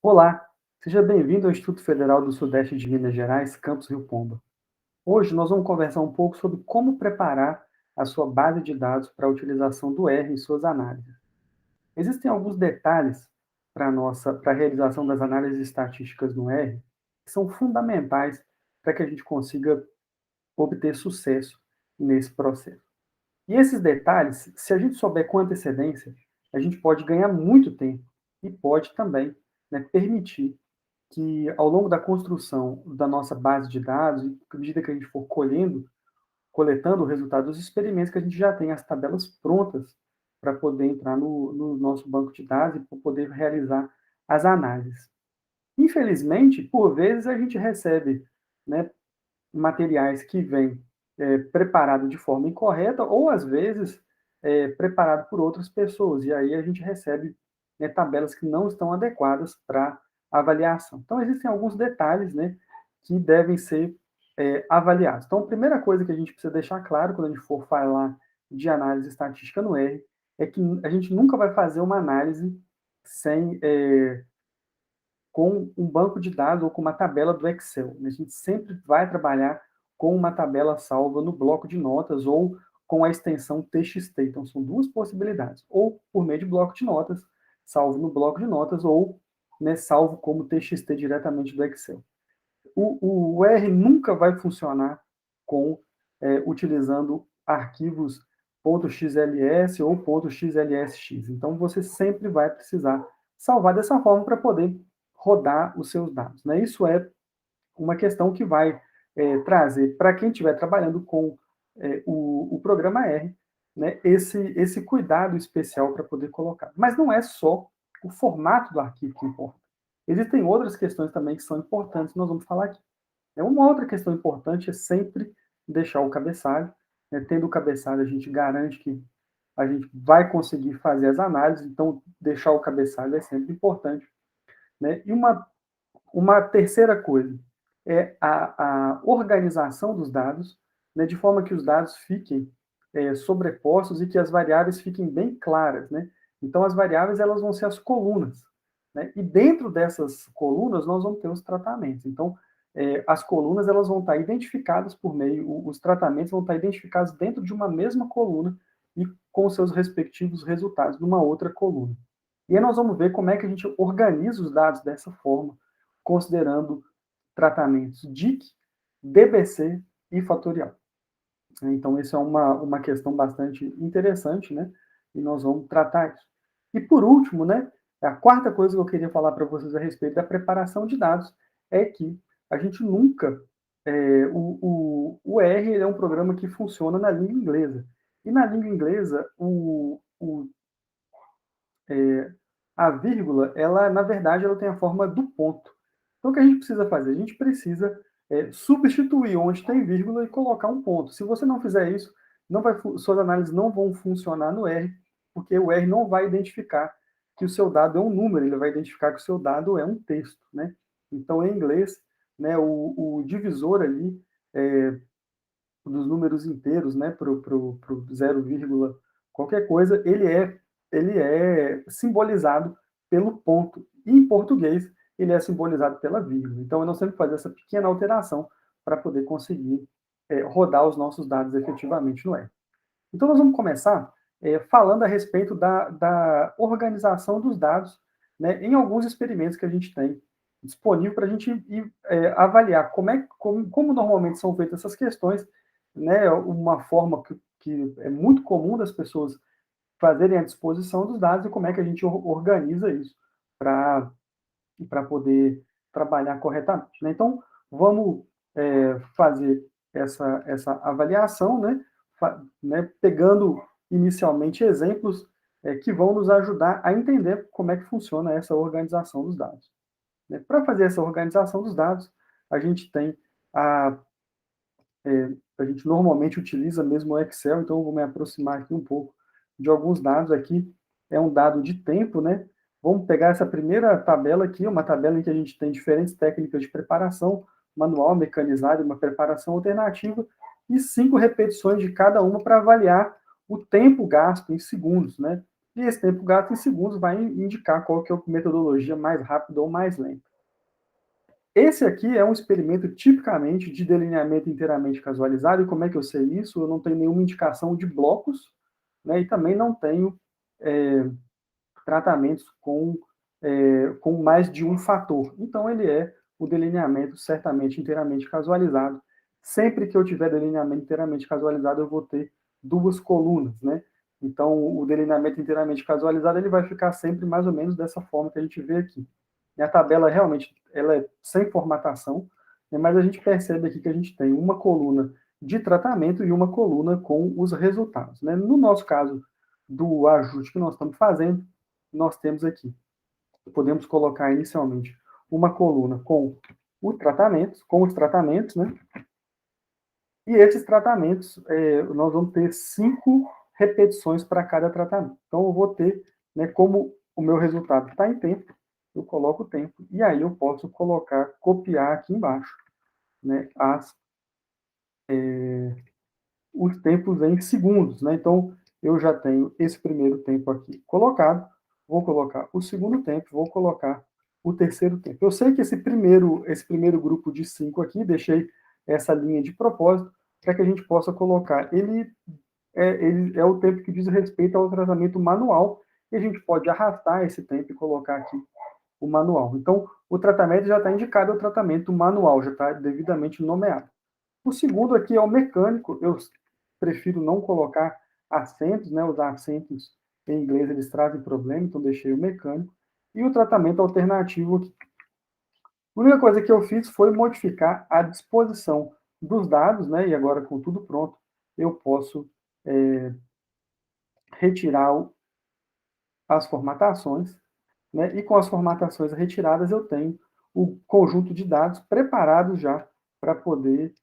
Olá, seja bem-vindo ao Instituto Federal do Sudeste de Minas Gerais, campus Rio Pomba. Hoje nós vamos conversar um pouco sobre como preparar a sua base de dados para a utilização do R em suas análises. Existem alguns detalhes para a realização das análises estatísticas no R que são fundamentais para que a gente consiga obter sucesso nesse processo. E esses detalhes, se a gente souber com antecedência, a gente pode ganhar muito tempo e pode também, né, permitir que ao longo da construção da nossa base de dados, e à medida que a gente for coletando o resultado dos experimentos, que a gente já tem as tabelas prontas para poder entrar no nosso banco de dados e para poder realizar as análises. Infelizmente, por vezes a gente recebe, né, materiais que vêm preparado de forma incorreta ou às vezes preparado por outras pessoas e aí a gente recebe, né, tabelas que não estão adequadas para avaliação. Então existem alguns detalhes, né, que devem ser avaliados. Então a primeira coisa que a gente precisa deixar claro quando a gente for falar de análise estatística no R é que a gente nunca vai fazer uma análise sem com um banco de dados ou com uma tabela do Excel. A gente sempre vai trabalhar com uma tabela salva no bloco de notas ou com a extensão TXT. Então, são duas possibilidades. Ou por meio de bloco de notas, salvo no bloco de notas, ou, né, salvo como TXT diretamente do Excel. O R nunca vai funcionar utilizando arquivos .xls ou .xlsx. Então, você sempre vai precisar salvar dessa forma para poder rodar os seus dados. Né? Isso é uma questão que vai trazer para quem estiver trabalhando com o programa R, né, esse cuidado especial para poder colocar. Mas não é só o formato do arquivo que importa. Existem outras questões também que são importantes, nós vamos falar aqui. Uma outra questão importante é sempre deixar o cabeçalho. Né? Tendo o cabeçalho, a gente garante que a gente vai conseguir fazer as análises, então deixar o cabeçalho é sempre importante. Né? E uma terceira coisa é a organização dos dados, né, de forma que os dados fiquem sobrepostos e que as variáveis fiquem bem claras. Né? Então, as variáveis elas vão ser as colunas. Né? E dentro dessas colunas, nós vamos ter os tratamentos. Então, as colunas elas vão estar identificadas por meio, os tratamentos vão estar identificados dentro de uma mesma coluna e com seus respectivos resultados numa outra coluna. E aí nós vamos ver como é que a gente organiza os dados dessa forma, considerando tratamentos DIC, DBC e fatorial. Então, isso é uma questão bastante interessante, né? E nós vamos tratar isso. E por último, né? A quarta coisa que eu queria falar para vocês a respeito da preparação de dados é que a gente nunca. O R é um programa que funciona na língua inglesa. E na língua inglesa, a vírgula, ela, na verdade, ela tem a forma do ponto. Então, o que a gente precisa fazer? A gente precisa substituir onde tem vírgula e colocar um ponto. Se você não fizer isso, suas análises não vão funcionar no R, porque o R não vai identificar que o seu dado é um número, ele vai identificar que o seu dado é um texto. Né? Então, em inglês, né, o divisor ali dos números inteiros, né, para o 0, qualquer coisa, ele é simbolizado pelo ponto. E em português, ele é simbolizado pela vírgula. Então, nós temos que fazer essa pequena alteração para poder conseguir rodar os nossos dados efetivamente no R. Então, nós vamos começar falando a respeito da organização dos dados, né, em alguns experimentos que a gente tem disponível para a gente ir avaliar como normalmente são feitas essas questões, né, uma forma que é muito comum das pessoas fazerem a disposição dos dados e como é que a gente organiza isso para poder trabalhar corretamente. Né? Então, vamos fazer essa avaliação, né, pegando inicialmente exemplos que vão nos ajudar a entender como é que funciona essa organização dos dados. Né? Para fazer essa organização dos dados, a gente tem a gente normalmente utiliza mesmo o Excel, então eu vou me aproximar aqui um pouco de alguns dados aqui. É um dado de tempo, né? Vamos pegar essa primeira tabela aqui, uma tabela em que a gente tem diferentes técnicas de preparação, manual, mecanizada, uma preparação alternativa, e 5 repetições de cada uma para avaliar o tempo gasto em segundos, né? E esse tempo gasto em segundos vai indicar qual que é a metodologia mais rápida ou mais lenta. Esse aqui é um experimento tipicamente de delineamento inteiramente casualizado, e como é que eu sei isso? Eu não tenho nenhuma indicação de blocos, né, e também não tenho tratamentos com mais de um fator. Então, ele é o delineamento certamente inteiramente casualizado. Sempre que eu tiver delineamento inteiramente casualizado, eu vou ter duas colunas, né? Então, o delineamento inteiramente casualizado ele vai ficar sempre mais ou menos dessa forma que a gente vê aqui. E a tabela realmente ela é sem formatação, né, mas a gente percebe aqui que a gente tem uma coluna de tratamento e uma coluna com os resultados. Né? No nosso caso do ajuste que nós estamos fazendo, nós temos aqui, podemos colocar inicialmente uma coluna com com os tratamentos, né? E esses tratamentos, nós vamos ter 5 repetições para cada tratamento. Então, eu vou ter, né, como o meu resultado está em tempo, eu coloco o tempo, e aí eu posso colocar, copiar aqui embaixo, né, os tempos em segundos, né? Então, eu já tenho esse primeiro tempo aqui colocado, vou colocar o segundo tempo, vou colocar o terceiro tempo. Eu sei que esse primeiro grupo de 5 aqui, deixei essa linha de propósito, para que a gente possa colocar. Ele é o tempo que diz respeito ao tratamento manual, e a gente pode arrastar esse tempo e colocar aqui o manual. Então, o tratamento já está indicado, o tratamento manual já está devidamente nomeado. O segundo aqui é o mecânico, eu prefiro não colocar acentos, né? Os acentos em inglês eles trazem problema, então deixei o mecânico. E o tratamento alternativo aqui. A única coisa que eu fiz foi modificar a disposição dos dados, né? E agora com tudo pronto, eu posso retirar as formatações, né? E com as formatações retiradas, eu tenho o conjunto de dados preparados já para poder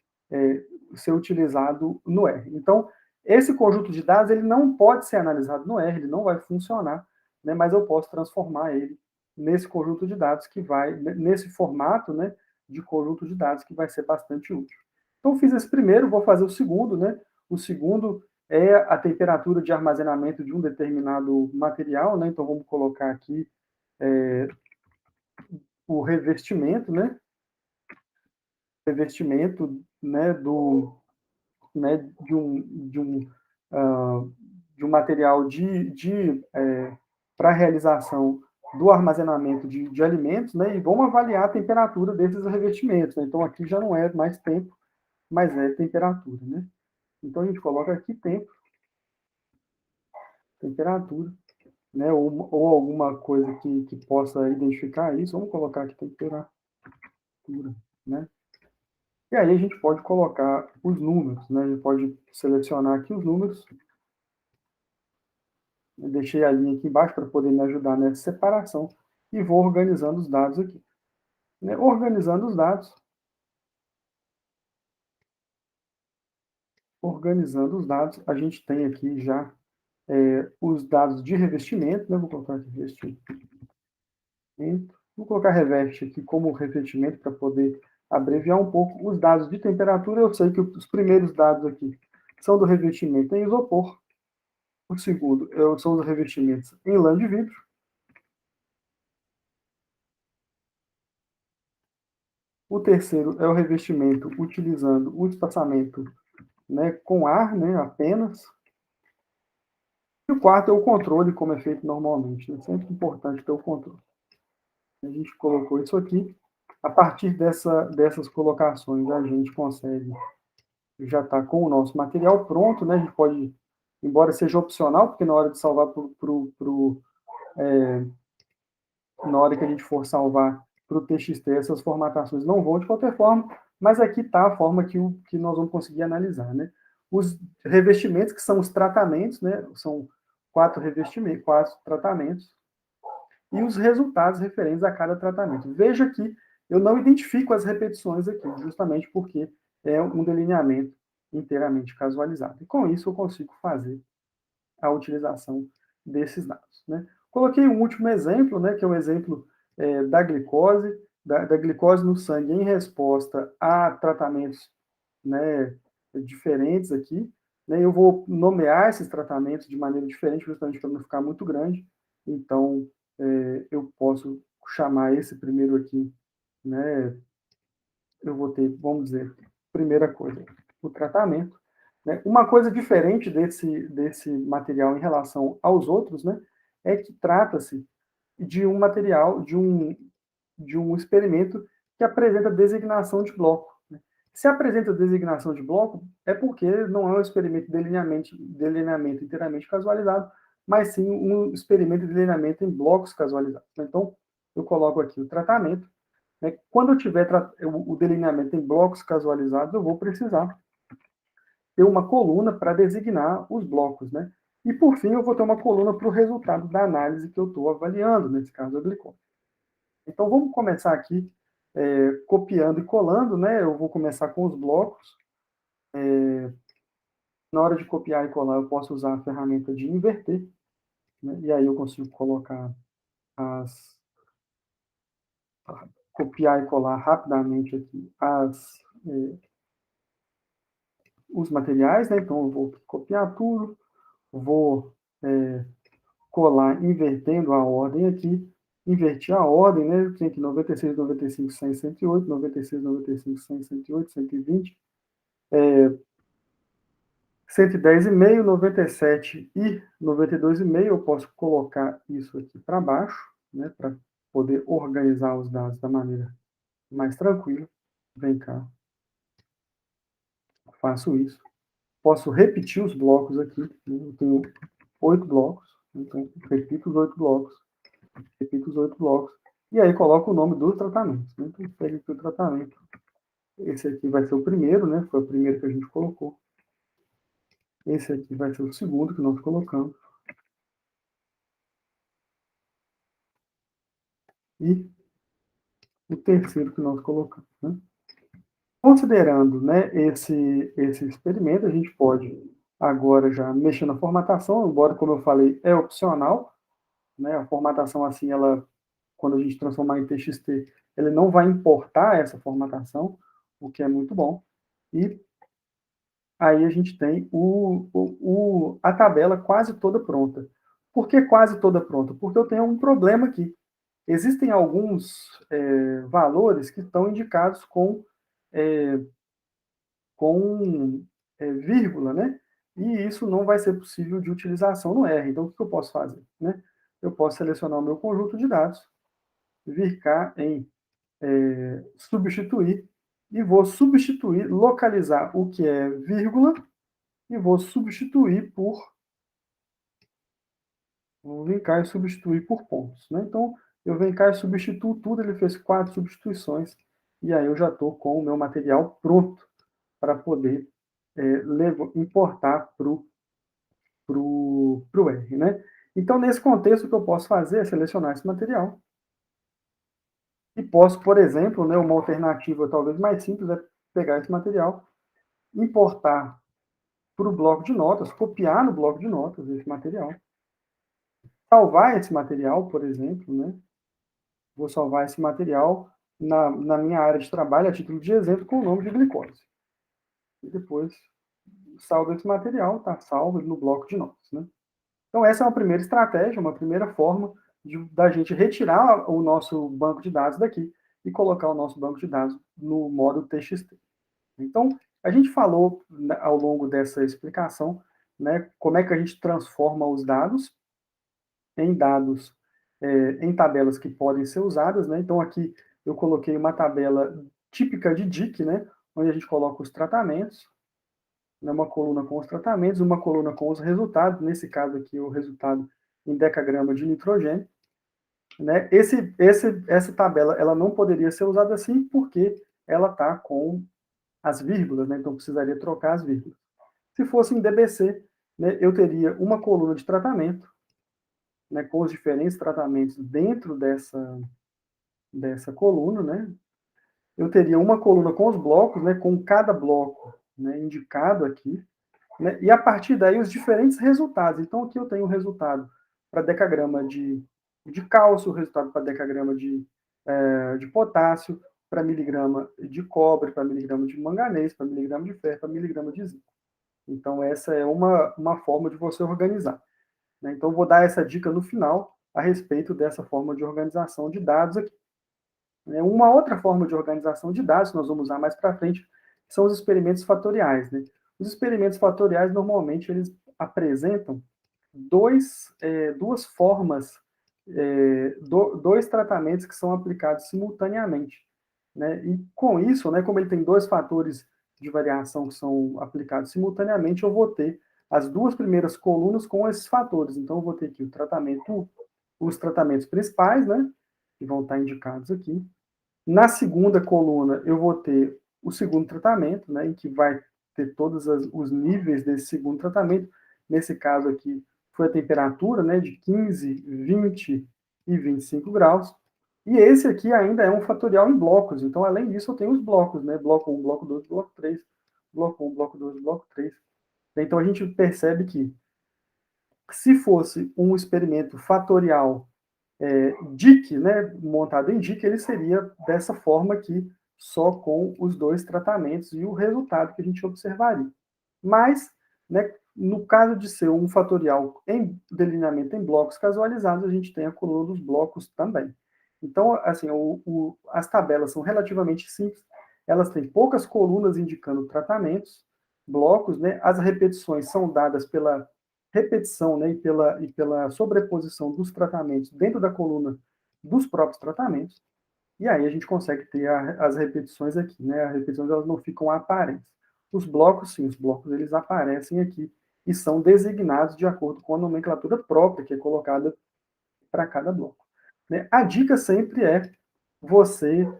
ser utilizado no R. Então, esse conjunto de dados ele não pode ser analisado no R, ele não vai funcionar, né? Mas eu posso transformar ele nesse conjunto de dados que vai, nesse formato, né, de conjunto de dados que vai ser bastante útil. Então, fiz esse primeiro, vou fazer o segundo, né? O segundo é a temperatura de armazenamento de um determinado material, né? Então, vamos colocar aqui o revestimento, né? Revestimento, né, né, de um material para realização do armazenamento de alimentos, né, e vamos avaliar a temperatura desses revestimentos. Né? Então, aqui já não é mais tempo, mas é temperatura. Né? Então, a gente coloca aqui tempo, temperatura, né, ou alguma coisa que possa identificar isso. Vamos colocar aqui temperatura. Né? E aí a gente pode colocar os números, né? A gente pode selecionar aqui os números. Eu deixei a linha aqui embaixo para poder me ajudar nessa separação e vou organizando os dados aqui. Né? Organizando os dados, a gente tem aqui já os dados de revestimento, né? Vou colocar aqui revestimento. Vou colocar reveste aqui como revestimento para poder abreviar um pouco. Os dados de temperatura, eu sei que os primeiros dados aqui são do revestimento em isopor. O segundo são os revestimentos em lã de vidro. O terceiro é o revestimento utilizando o espaçamento, né, com ar, né, apenas. E o quarto é o controle, como é feito normalmente. É né? Sempre importante ter o controle. A gente colocou isso aqui. A partir dessas colocações, a gente consegue já está com o nosso material pronto. Né? A gente pode, embora seja opcional, porque na hora de salvar na hora que a gente for salvar para o TXT, essas formatações não vão de qualquer forma, mas aqui está a forma que nós vamos conseguir analisar. Né? Os revestimentos, que são os tratamentos, né? São 4 revestimentos, 4 tratamentos, e os resultados referentes a cada tratamento. Veja que eu não identifico as repetições aqui, justamente porque é um delineamento inteiramente casualizado. E com isso eu consigo fazer a utilização desses dados. Né? Coloquei um último exemplo, né, que é o exemplo da glicose, da glicose no sangue em resposta a tratamentos, né, diferentes aqui. né? Eu vou nomear esses tratamentos de maneira diferente, justamente para não ficar muito grande. Então, eu posso chamar esse primeiro aqui, né? Eu vou ter, vamos dizer, primeira coisa, o tratamento, né? Uma coisa diferente desse material em relação aos outros, né, é que trata-se de um material, de um experimento que apresenta designação de bloco, né? Se apresenta designação de bloco, é porque não é um experimento de delineamento inteiramente casualizado, mas sim um experimento de delineamento em blocos casualizados. Então, eu coloco aqui o tratamento, né? Quando eu tiver o delineamento em blocos casualizados, eu vou precisar ter uma coluna para designar os blocos, né? E, por fim, eu vou ter uma coluna para o resultado da análise que eu estou avaliando, nesse caso, a glicose. Então, vamos começar aqui copiando e colando, né? Eu vou começar com os blocos. Na hora de copiar e colar, eu posso usar a ferramenta de inverter, né? E aí eu consigo colocar as... copiar e colar rapidamente aqui os materiais, né? Então, eu vou copiar tudo, vou colar invertendo a ordem aqui, invertir a ordem, né? Tem aqui 96, 95, 100, 108, 96, 95, 100, 108, 120, 110,5, 97 e 92,5. Eu posso colocar isso aqui para baixo, né? Para poder organizar os dados da maneira mais tranquila. Vem cá, faço isso. Posso repetir os blocos aqui, né? Eu tenho 8 blocos, então repito os 8 blocos, repito os 8 blocos, e aí coloco o nome dos tratamentos, né? Então, pega aqui o tratamento. Esse aqui vai ser o primeiro, né? Foi o primeiro que a gente colocou. Esse aqui vai ser o segundo que nós colocamos. E o terceiro que nós colocamos, né? Considerando, né, esse experimento, a gente pode agora já mexer na formatação, embora, como eu falei, é opcional, né? A formatação assim, ela, quando a gente transformar em TXT, ele não vai importar essa formatação, o que é muito bom. E aí a gente tem a tabela quase toda pronta. Por que quase toda pronta? Porque eu tenho um problema aqui. Existem alguns valores que estão indicados é, com vírgula, né? E isso não vai ser possível de utilização no R. Então, o que eu posso fazer? Né? Eu posso selecionar o meu conjunto de dados, vir cá em substituir, e vou substituir, localizar o que é vírgula, e vou substituir por, vou vir cá e substituir por pontos, né? Então, eu venho cá e substituo tudo, ele fez 4 substituições, e aí eu já estou com o meu material pronto para poder importar para o R, né? Então, nesse contexto, o que eu posso fazer é selecionar esse material, e posso, por exemplo, né, uma alternativa talvez mais simples é pegar esse material, importar para o bloco de notas, copiar no bloco de notas esse material, salvar esse material, por exemplo, né? Vou salvar esse material na minha área de trabalho, a título de exemplo, com o nome de glicose. E depois salvo esse material, está salvo no bloco de notas, né? Então, essa é uma primeira estratégia, uma primeira forma da gente retirar o nosso banco de dados daqui e colocar o nosso banco de dados no modo TXT. Então, a gente falou ao longo dessa explicação, né, como é que a gente transforma os dados em dados, em tabelas que podem ser usadas, né? Então, aqui eu coloquei uma tabela típica de DIC, né, onde a gente coloca os tratamentos, né, uma coluna com os tratamentos, uma coluna com os resultados, nesse caso aqui o resultado em decagrama de nitrogênio, né? Essa tabela ela não poderia ser usada assim porque ela está com as vírgulas, né? Então precisaria trocar as vírgulas. Se fosse em DBC, né, eu teria uma coluna de tratamento, né, com os diferentes tratamentos dentro dessa coluna, né? Eu teria uma coluna com os blocos, né, com cada bloco, né, indicado aqui, né, e a partir daí os diferentes resultados. Então aqui eu tenho o resultado para decagrama de cálcio, o resultado para decagrama de potássio, para miligrama de cobre, para miligrama de manganês, para miligrama de ferro, para miligrama de zinco. Então, essa é uma forma de você organizar, né? Então, vou dar essa dica no final a respeito dessa forma de organização de dados aqui. Uma outra forma de organização de dados, que nós vamos usar mais para frente, são os experimentos fatoriais, né? Os experimentos fatoriais, normalmente, eles apresentam duas formas, dois tratamentos que são aplicados simultaneamente, né? E com isso, né, como ele tem dois fatores de variação que são aplicados simultaneamente, eu vou ter as duas primeiras colunas com esses fatores. Então, eu vou ter aqui os tratamentos principais, né, que vão estar indicados aqui. Na segunda coluna, eu vou ter o segundo tratamento, né, em que vai ter todos os níveis desse segundo tratamento. Nesse caso aqui, foi a temperatura, né, de 15, 20 e 25 graus. E esse aqui ainda é um fatorial em blocos. Então, além disso, eu tenho os blocos, né, bloco 1, bloco 2, bloco 3, bloco 1, bloco 2, bloco 3. Então, a gente percebe que, se fosse um experimento fatorial DIC, né, montado em DIC, ele seria dessa forma aqui, só com os dois tratamentos e o resultado que a gente observaria. Mas, né, no caso de ser um fatorial em delineamento em blocos casualizados, a gente tem a coluna dos blocos também. Então, assim, as tabelas são relativamente simples, elas têm poucas colunas indicando tratamentos, blocos, né, as repetições são dadas pela repetição, né, e pela sobreposição dos tratamentos dentro da coluna dos próprios tratamentos, e aí a gente consegue ter as repetições aqui, né, as repetições elas não ficam aparentes. Os blocos, sim, os blocos eles aparecem aqui e são designados de acordo com a nomenclatura própria que é colocada para cada bloco, né? A dica sempre é você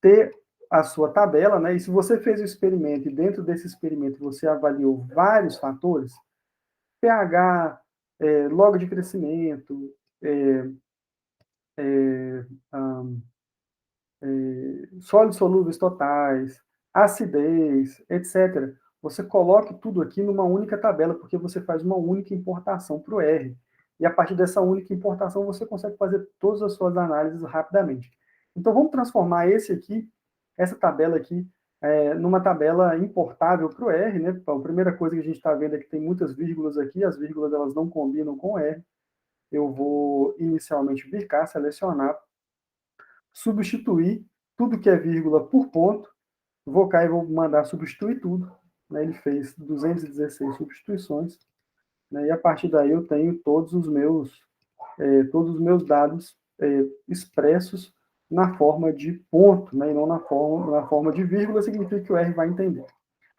ter a sua tabela, né? E se você fez o experimento e dentro desse experimento você avaliou vários fatores, pH, log de crescimento, sólidos solúveis totais, acidez, etc. Você coloque tudo aqui numa única tabela, porque você faz uma única importação para o R. E a partir dessa única importação, você consegue fazer todas as suas análises rapidamente. Então, vamos transformar essa tabela aqui, numa tabela importável para o R, né? Então, a primeira coisa que a gente está vendo é que tem muitas vírgulas aqui, as vírgulas elas não combinam com o R. Eu vou inicialmente vir cá, selecionar, substituir tudo que é vírgula por ponto, vou cá e vou mandar substituir tudo, né? Ele fez 216 substituições, né? E a partir daí eu tenho todos os meus dados expressos na forma de ponto, né? E não na forma de vírgula, significa que o R vai entender.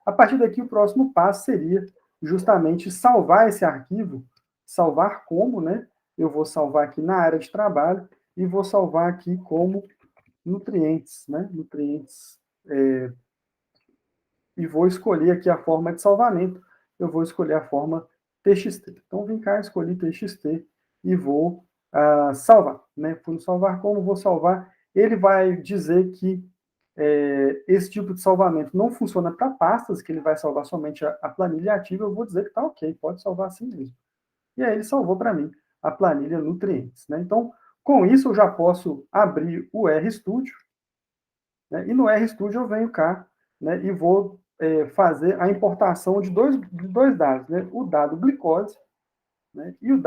A partir daqui, o próximo passo seria justamente salvar esse arquivo, salvar como, né? Eu vou salvar aqui na área de trabalho e vou salvar aqui como nutrientes, né? Nutrientes. E vou escolher aqui a forma de salvamento. Eu vou escolher a forma TXT. Então, vim cá, escolhi TXT e vou salvar, né? Fui no salvar como, vou salvar. Ele vai dizer que esse tipo de salvamento não funciona para pastas, que ele vai salvar somente a planilha ativa. Eu vou dizer que está ok, pode salvar assim mesmo. E aí ele salvou para mim a planilha nutrientes, né? Então, com isso, eu já posso abrir o RStudio, né? E no RStudio eu venho cá, né, e vou fazer a importação de dois dados, né? O dado glicose, né, e o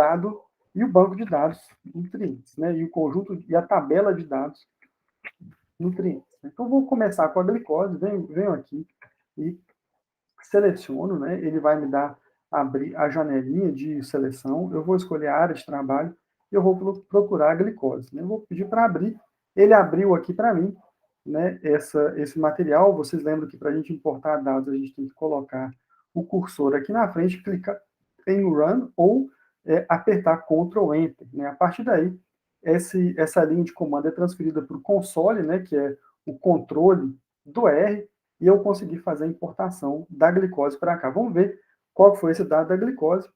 banco de dados nutrientes, né? E o conjunto e a tabela de dados nutrientes. Então, vou começar com a glicose, venho aqui e seleciono, né? Ele vai me abrir a janelinha de seleção, eu vou escolher a área de trabalho e eu vou procurar a glicose, né? Eu vou pedir para abrir, ele abriu aqui para mim, né, esse material. Vocês lembram que para a gente importar dados, a gente tem que colocar o cursor aqui na frente, clicar em Run ou apertar Ctrl Enter, né? A partir daí, essa linha de comando é transferida para o console, né, que é o controle do R, e eu consegui fazer a importação da glicose para cá. Vamos ver qual foi esse dado da glicose.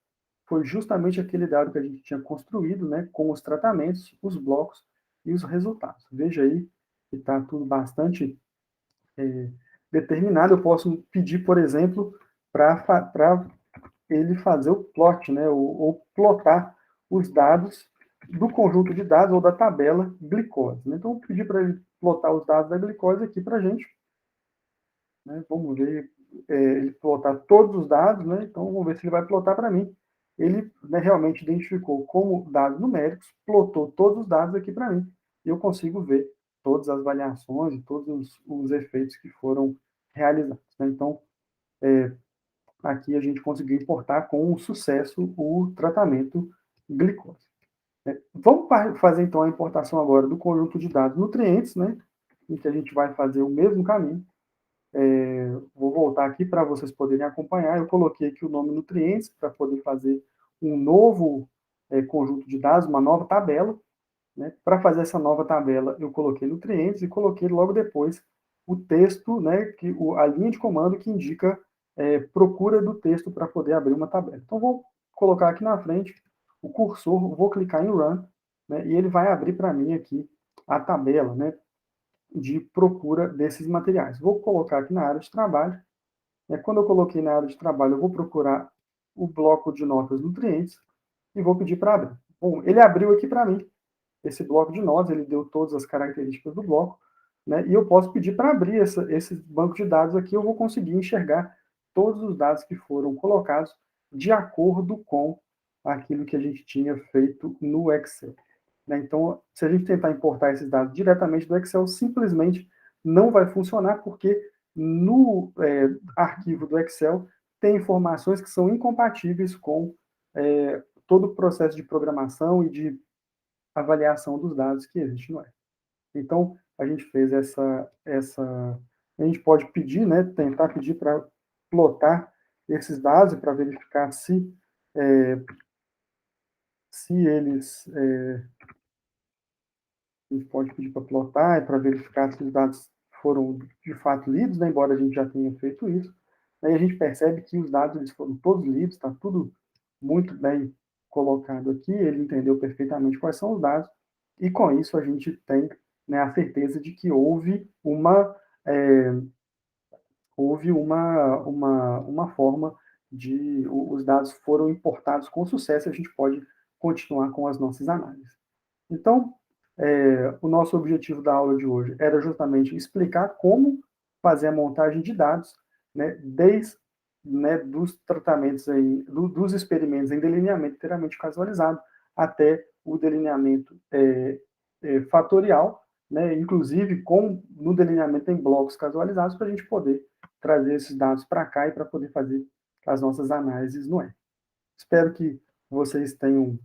Foi justamente aquele dado que a gente tinha construído, né, com os tratamentos, os blocos e os resultados. Veja aí que está tudo bastante determinado. Eu posso pedir, por exemplo, para ele fazer o plot, né, ou plotar os dados do conjunto de dados ou da tabela glicose, né? Então, eu pedi para ele plotar os dados da glicose aqui para a gente, né? Vamos ver ele plotar todos os dados, né? Então, vamos ver se ele vai plotar para mim. Ele, né, realmente identificou como dados numéricos, plotou todos os dados aqui para mim. E eu consigo ver todas as variações e todos os efeitos que foram realizados, né? Então, aqui a gente conseguiu importar com sucesso o tratamento glicose. Vamos fazer então a importação agora do conjunto de dados nutrientes, né? Em que a gente vai fazer o mesmo caminho. Vou voltar aqui para vocês poderem acompanhar. Eu coloquei aqui o nome nutrientes para poder fazer um novo conjunto de dados, uma nova tabela. Né? Para fazer essa nova tabela, eu coloquei nutrientes e coloquei logo depois o texto, né, a linha de comando que indica procura do texto para poder abrir uma tabela. Então, vou colocar aqui na frente o cursor, vou clicar em Run, né, e ele vai abrir para mim aqui a tabela, né, de procura desses materiais. Vou colocar aqui na área de trabalho. Quando eu coloquei na área de trabalho, eu vou procurar o bloco de notas nutrientes e vou pedir para abrir. Bom, ele abriu aqui para mim esse bloco de notas, ele deu todas as características do bloco, né, e eu posso pedir para abrir esse banco de dados aqui, eu vou conseguir enxergar todos os dados que foram colocados de acordo com aquilo que a gente tinha feito no Excel. Né? Então, se a gente tentar importar esses dados diretamente do Excel, simplesmente não vai funcionar, porque no arquivo do Excel tem informações que são incompatíveis com todo o processo de programação e de avaliação dos dados que existe no Excel. Então, a gente fez a gente pode pedir, né, tentar pedir para plotar esses dados para verificar se eles a gente pode pedir para plotar e para verificar se os dados foram de fato lidos, né, embora a gente já tenha feito isso. Aí a gente percebe que os dados eles foram todos lidos, está tudo muito bem colocado aqui, ele entendeu perfeitamente quais são os dados, e com isso a gente tem, né, a certeza de que houve uma forma de os dados foram importados com sucesso, a gente pode continuar com as nossas análises. Então, o nosso objetivo da aula de hoje era justamente explicar como fazer a montagem de dados, né, desde dos tratamentos aí, dos experimentos em delineamento inteiramente casualizado até o delineamento fatorial, né, inclusive no delineamento em blocos casualizados, para a gente poder trazer esses dados para cá e para poder fazer as nossas análises no R. Espero que vocês tenham,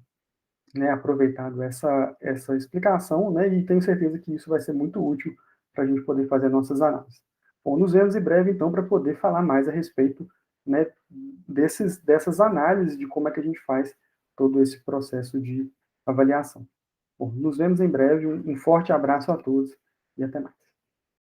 né, aproveitado essa explicação, né, e tenho certeza que isso vai ser muito útil para a gente poder fazer nossas análises. Bom, nos vemos em breve, então, para poder falar mais a respeito, né, dessas análises, de como é que a gente faz todo esse processo de avaliação. Bom, nos vemos em breve, um forte abraço a todos e até mais.